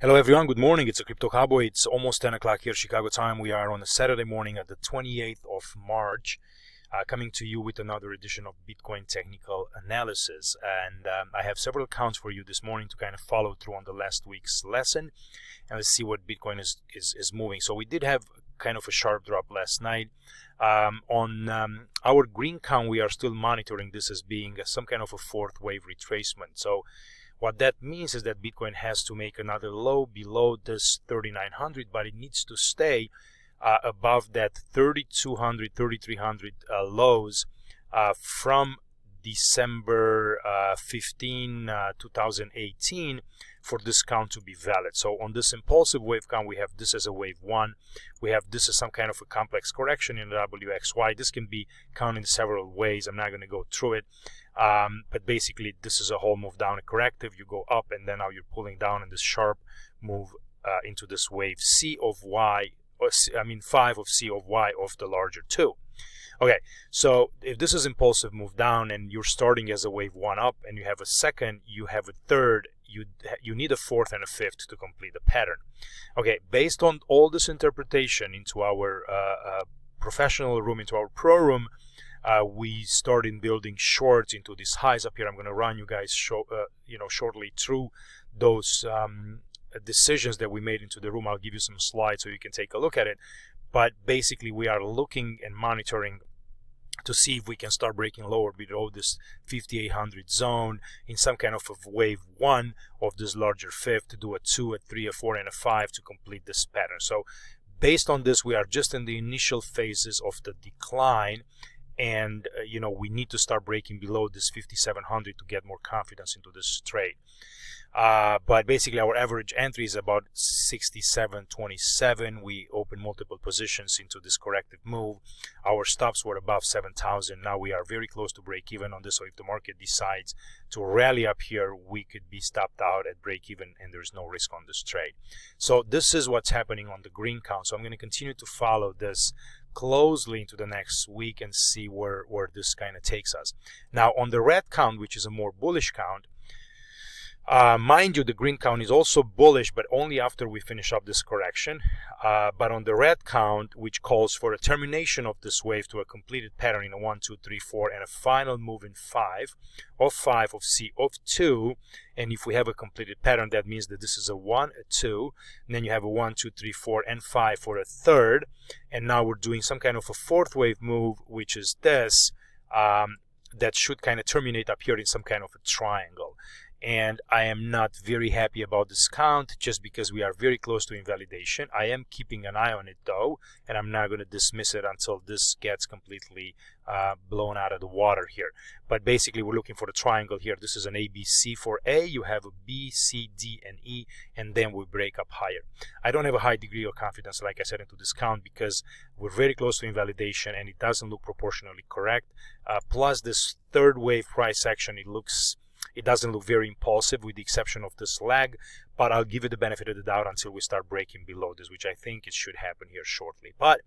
Hello everyone, good morning. It's a Crypto Cowboy. It's almost 10 o'clock here Chicago time. We are on a Saturday morning at the 28th of March, coming to you with another edition of Bitcoin Technical Analysis. And I have several accounts for you this morning to kind of follow through on the last week's lesson. And let's see what Bitcoin is moving. So we did have kind of a sharp drop last night. On our green count, we are still monitoring this as being some kind of a fourth wave retracement. So what that means is that Bitcoin has to make another low below this 3,900, but it needs to stay above that 3,200, 3,300 lows from December 15, 2018 for this count to be valid. So on this impulsive wave count, we have this as a wave 1. We have this as some kind of a complex correction in the WXY. This can be counted in several ways. I'm not going to go through it. But basically, this is a whole move down, a corrective. You go up, and then now you're pulling down in this sharp move into this wave C of Y, or 5 of C of Y of the larger 2. Okay, so if this is impulsive move down and you're starting as a wave 1 up and you have a second, you have a third, you need a fourth and a fifth to complete the pattern. Okay, based on all this interpretation into our professional room, into our pro room, we started building shorts into these highs up here. I'm going to run you guys shortly through those decisions that we made into the room. I'll give you some slides so you can take a look at it. But basically, we are looking and monitoring to see if we can start breaking lower below this 5,800 zone in some kind of a wave 1 of this larger fifth, to do a 2, a 3, a 4, and a 5 to complete this pattern. So based on this, we are just in the initial phases of the decline. And, we need to start breaking below this 5,700 to get more confidence into this trade. But basically, our average entry is about 67.27. We opened multiple positions into this corrective move. Our stops were above 7,000. Now we are very close to break even on this. So if the market decides to rally up here, we could be stopped out at break even, and there's no risk on this trade. So this is what's happening on the green count. So I'm going to continue to follow this closely into the next week and see where this kind of takes us. Now on the red count, which is a more bullish count, mind you, the green count is also bullish, but only after we finish up this correction. But on the red count, which calls for a termination of this wave to a completed pattern in a 1, 2, 3, 4, and a final move in 5 of C of 2. And if we have a completed pattern, that means that this is a 1, a 2, and then you have a 1, 2, 3, 4, and 5 for a third. And now we're doing some kind of a fourth wave move, which is this, that should kind of terminate up here in some kind of a triangle. And I am not very happy about this count just because we are very close to invalidation. I am keeping an eye on it though, and I'm not going to dismiss it until this gets completely blown out of the water here. But basically, we're looking for the triangle here. This is an ABC for A. You have a B, C, D, and E, and then we break up higher. I don't have a high degree of confidence, like I said, into this count because we're very close to invalidation and it doesn't look proportionally correct. Plus, this third wave price action, it doesn't look very impulsive with the exception of this lag, but I'll give it the benefit of the doubt until we start breaking below this, which I think it should happen here shortly. But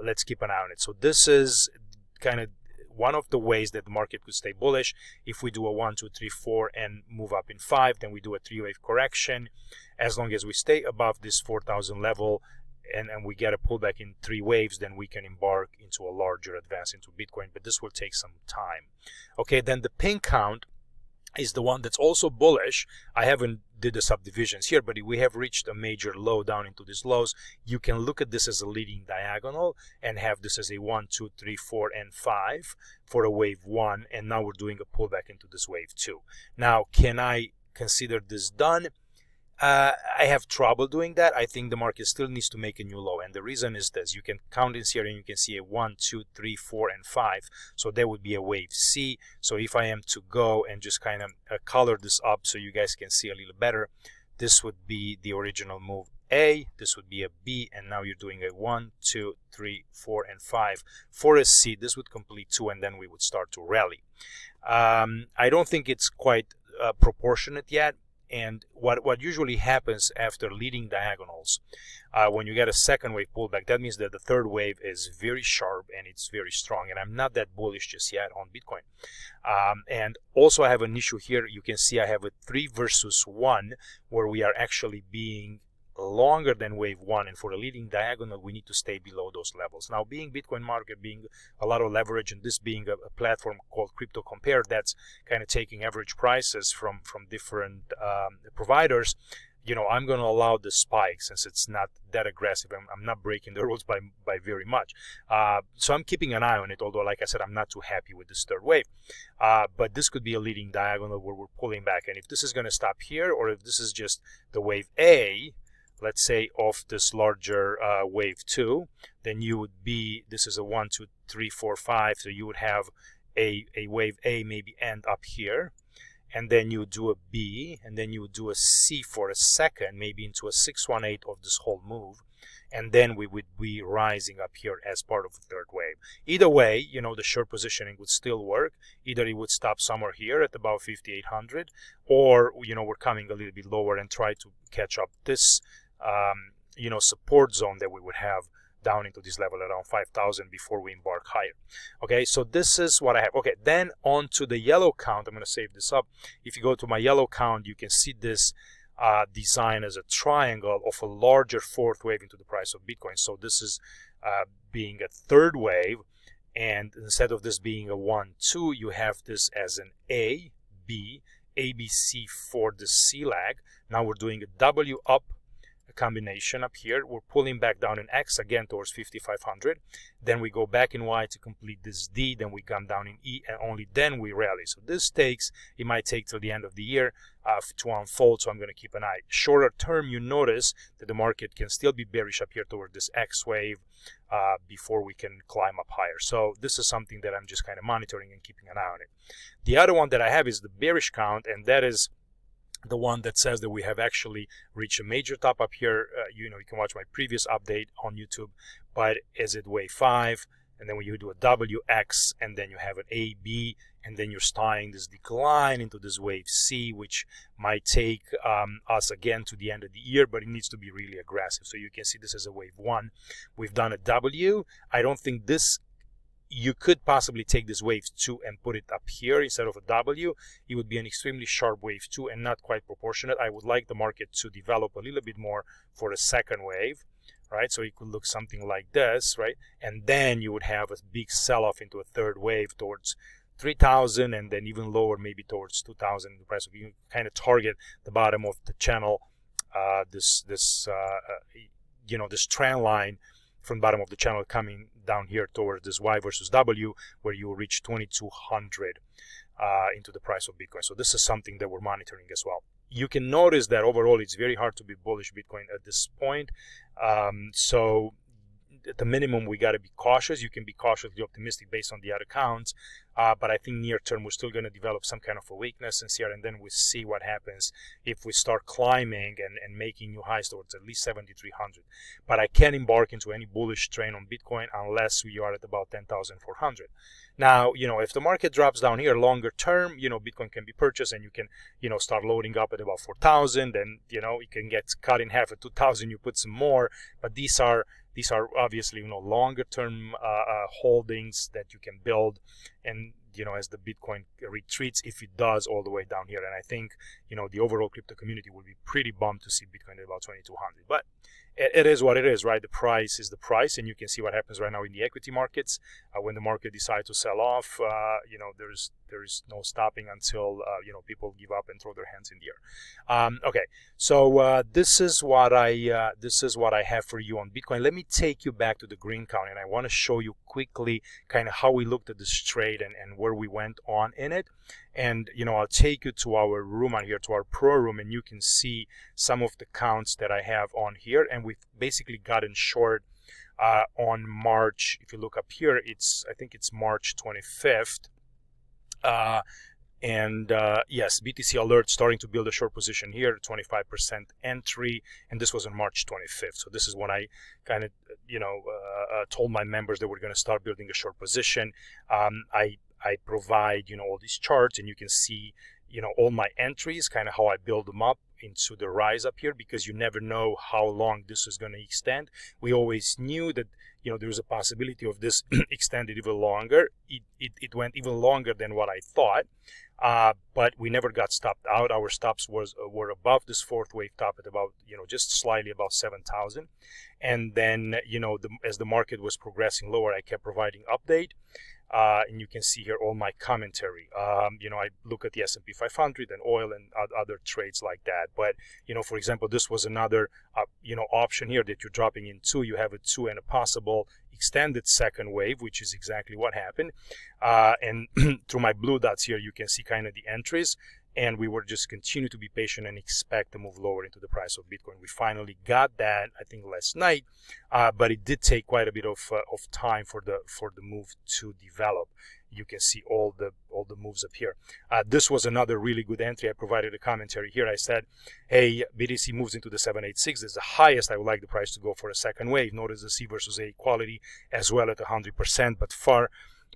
let's keep an eye on it. So this is kind of one of the ways that the market could stay bullish. If we do a 1, 2, 3, 4 and move up in 5, then we do a 3-wave correction. As long as we stay above this 4,000 level and we get a pullback in 3 waves, then we can embark into a larger advance into Bitcoin, but this will take some time. Okay, then the pink count is the one that's also bullish. I haven't did the subdivisions here, but we have reached a major low down into these lows. You can look at this as a leading diagonal and have this as a 1, 2, 3, 4, and 5 for a wave 1, and now we're doing a pullback into this wave 2. Now, can I consider this done? I have trouble doing that. I think the market still needs to make a new low, and the reason is this. You can count this here and you can see a 1, 2, 3, 4, and 5. So that would be a wave C. So if I am to go and just kind of color this up so you guys can see a little better, this would be the original move A, this would be a B, and now you're doing a 1, 2, 3, 4, and 5 for a C. This would complete 2, and then we would start to rally. I don't think it's quite proportionate yet. And what usually happens after leading diagonals, when you get a second wave pullback, that means that the third wave is very sharp and it's very strong. And I'm not that bullish just yet on Bitcoin. And also I have an issue here. You can see I have a 3 versus 1 where we are actually being longer than wave 1, and for a leading diagonal we need to stay below those levels. Now, being Bitcoin market being a lot of leverage, and this being a platform called Crypto Compare that's kind of taking average prices from different providers, you know, I'm going to allow the spike since it's not that aggressive. I'm not breaking the rules by very much. So I'm keeping an eye on it, although, like I said, I'm not too happy with this third wave. But this could be a leading diagonal where we're pulling back. And if this is going to stop here, or if this is just the wave A, let's say, of this larger wave 2, then you would be, this is a 1, 2, 3, 4, 5, so you would have a wave A maybe end up here, and then you do a B, and then you would do a C for a second, maybe into a 618 of this whole move, and then we would be rising up here as part of the third wave. Either way, you know, the short positioning would still work. Either it would stop somewhere here at about 5,800, or, you know, we're coming a little bit lower and try to catch up this you know, support zone that we would have down into this level around 5,000 before we embark higher. Okay, so this is what I have. Okay, then on to the yellow count. I'm going to save this up. If you go to my yellow count, you can see this design as a triangle of a larger fourth wave into the price of Bitcoin. So this is being a third wave, and instead of this being a 1, 2, you have this as an A, B, ABC for the C lag. Now we're doing a W up combination up here. We're pulling back down in X again towards 5,500. Then we go back in Y to complete this D. Then we come down in E, and only then we rally. So this takes, it might take till the end of the year to unfold. So I'm going to keep an eye. Shorter term, you notice that the market can still be bearish up here toward this X wave before we can climb up higher. So this is something that I'm just kind of monitoring and keeping an eye on it. The other one that I have is the bearish count, and that is the one that says that we have actually reached a major top up here. You know, you can watch my previous update on YouTube, but is it wave 5? And then when you do a WX, and then you have an AB, and then you're starting this decline into this wave C, which might take us again to the end of the year, but it needs to be really aggressive. So you can see this as a wave 1. We've done a W. I don't think this, you could possibly take this wave 2 and put it up here instead of a W. It would be an extremely sharp wave 2 and not quite proportionate. I would like the market to develop a little bit more for a second wave, right? So it could look something like this, right? And then you would have a big sell-off into a third wave towards 3,000, and then even lower, maybe towards 2,000. The price of, you kind of target the bottom of the channel, you know, this trend line from the bottom of the channel coming down here towards this Y versus W, where you will reach 2,200 into the price of Bitcoin. So this is something that we're monitoring as well. You can notice that overall it's very hard to be bullish Bitcoin at this point. So at the minimum, we got to be cautious. You can be cautiously optimistic based on the other counts, but I think near term we're still going to develop some kind of a weakness in here, and then we see what happens if we start climbing and making new highs towards at least 7,300. But I can't embark into any bullish trend on Bitcoin unless we are at about 10,400. Now, you know, if the market drops down here longer term, you know, Bitcoin can be purchased, and you can, you know, start loading up at about 4,000, and, you know, it can get cut in half at 2,000. You put some more, but these are obviously, you know, longer term holdings that you can build, and, you know, as the Bitcoin retreats, if it does, all the way down here. And I think, you know, the overall crypto community will be pretty bummed to see Bitcoin at about 2,200. But it is what it is, right? The price is the price, and you can see what happens right now in the equity markets. When the market decides to sell off, you know, there's no stopping until you know, people give up and throw their hands in the air. Okay, so this is what I have for you on Bitcoin. Let me take you back to the green count, and I want to show you quickly kind of how we looked at this trade and where we went on in it. And, you know, I'll take you to our room on here, to our pro room, and you can see some of the counts that I have on here. And we've basically gotten short on March. If you look up here, I think it's March 25th. Yes, BTC alert starting to build a short position here, 25% entry, and this was on March 25th. So this is when I kind of, you know, told my members that we're going to start building a short position. I provide, you know, all these charts, and you can see, all my entries, kind of how I build them up into the rise up here, because you never know how long this is going to extend. We always knew that there's a possibility of this extended even longer. It went even longer than what I thought, but we never got stopped out. Our stops were above this fourth wave top at about just slightly above 7,000, and then as the market was progressing lower, I kept providing update. And you can see here all my commentary. I look at the S&P 500 and oil and other trades like that. But, for example, this was another, option here that you're dropping into. You have a 2 and a possible extended second wave, which is exactly what happened. And through my blue dots here, you can see kind of the entries. And we were just continue to be patient and expect to move lower into the price of Bitcoin. We finally got that, I think, last night, but it did take quite a bit of time for the move to develop. You can see all the moves up here. This was another really good entry. I provided a commentary here. I said, hey, BTC moves into the 786. This is the highest I would like the price to go for a second wave. Notice the C versus A equality as well at 100%,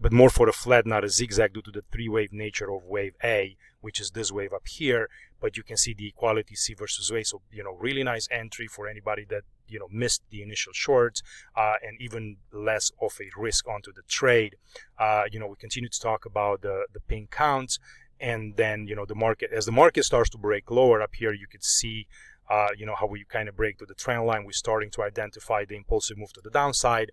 but more for a flat, not a zigzag, due to the three-wave nature of wave A, which is this wave up here. But you can see the equality C versus A. So, really nice entry for anybody that, missed the initial shorts, and even less of a risk onto the trade. We continue to talk about the pin counts, and then, the market, as the market starts to break lower up here, you could see how we kind of break to the trend line. We're starting to identify the impulsive move to the downside,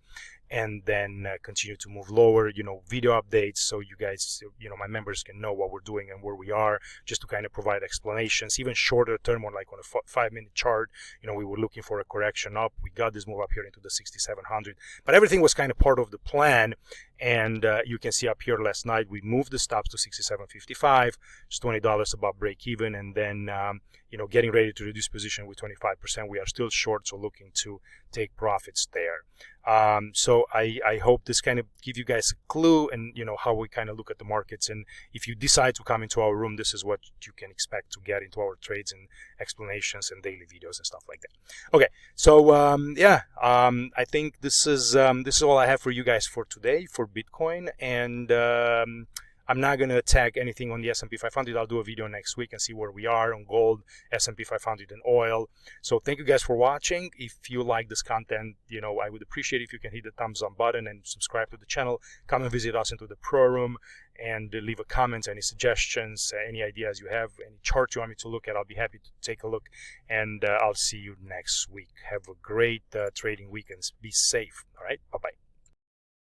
and then continue to move lower. Video updates, so you guys, my members can know what we're doing and where we are, just to kind of provide explanations. Even shorter term, or like on a 5-minute chart, we were looking for a correction up. We got this move up here into the 6,700, but everything was kind of part of the plan. And you can see up here last night, we moved the stops to 67.55, just $20 above break even, and then getting ready to reduce position with 25%. We are still short, so looking to take profits there. So I hope this kind of give you guys a clue, and how we kind of look at the markets. And if you decide to come into our room, this is what you can expect to get into our trades and explanations and daily videos and stuff like that. Okay, so I think this is all I have for you guys for today for Bitcoin. And I'm not going to attack anything on the S&P 500. I'll do a video next week and see where we are on gold, S&P 500, and oil. So thank you guys for watching. If you like this content, I would appreciate if you can hit the thumbs up button and subscribe to the channel. Come and visit us into the Pro Room and leave a comment, any suggestions, any ideas you have, any chart you want me to look at. I'll be happy to take a look, and I'll see you next week. Have a great trading weekend. Be safe. All right. Bye-bye.